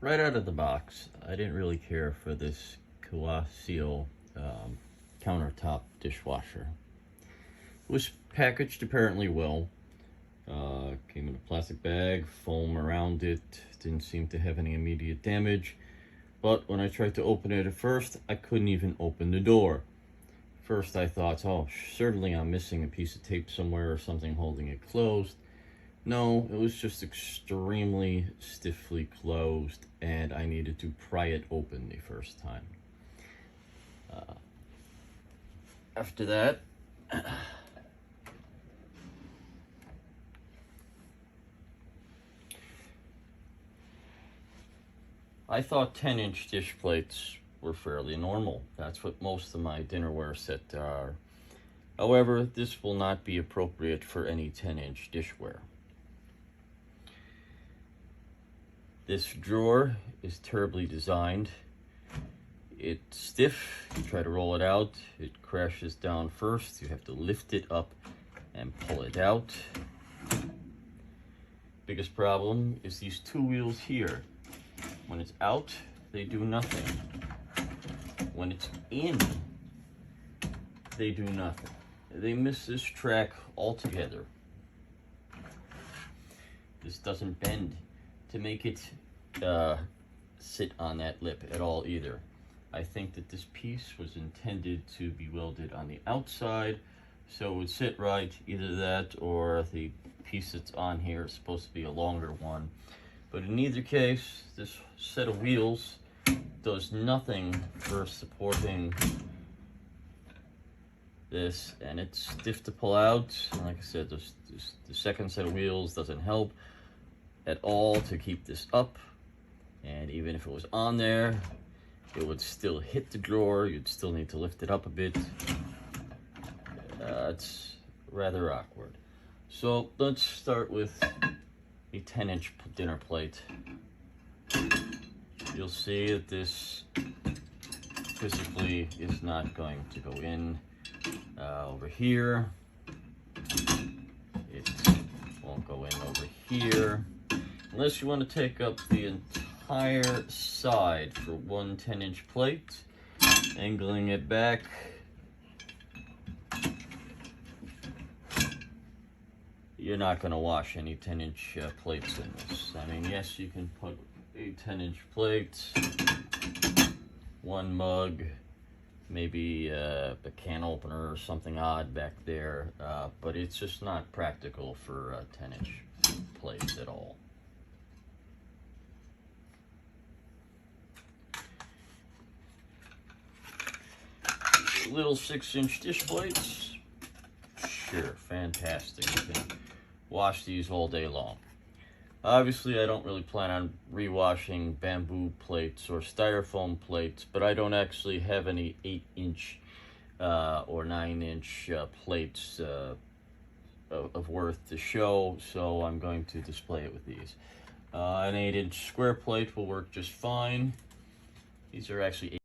right out of the box, I didn't really care for this Kwasyo countertop dishwasher. It was packaged apparently well. Came in a plastic bag, foam around it, didn't seem to have any immediate damage. But when I tried to open it at first, I couldn't even open the door. First I thought, oh, certainly I'm missing a piece of tape somewhere or something holding it closed. No, it was just extremely stiffly closed, and I needed to pry it open the first time. After that, I thought 10-inch dish plates were fairly normal. That's what most of my dinnerware set are. However, this will not be appropriate for any 10-inch dishware. This drawer is terribly designed. It's stiff. You try to roll it out, it crashes down first. You have to lift it up and pull it out. Biggest problem is these two wheels here. When it's out, they do nothing. When it's in, they do nothing. They miss this track altogether. This doesn't bend to make it sit on that lip at all either. I think that this piece was intended to be welded on the outside, so it would sit right, either that or the piece that's on here is supposed to be a longer one. But in either case, this set of wheels does nothing for supporting this, and it's stiff to pull out. And like I said, the second set of wheels doesn't help at all to keep this up, and even if it was on there, it would still hit the drawer. You'd still need to lift it up a bit. It's rather awkward. So let's start with a 10-inch dinner plate. You'll see that this physically is not going to go in over here. It won't go in over here. Unless you want to take up the entire side for one 10-inch plate, angling it back. You're not going to wash any 10-inch plates in this. I mean, yes, you can put a 10-inch plate, one mug, maybe a can opener or something odd back there, but it's just not practical for 10-inch plates at all. Little 6-inch dish plates, sure, fantastic. You can wash these all day long. Obviously, I don't really plan on rewashing bamboo plates or styrofoam plates, but I don't actually have any 8-inch or 9-inch plates of worth to show, so I'm going to display it with these. An 8-inch square plate will work just fine. These are actually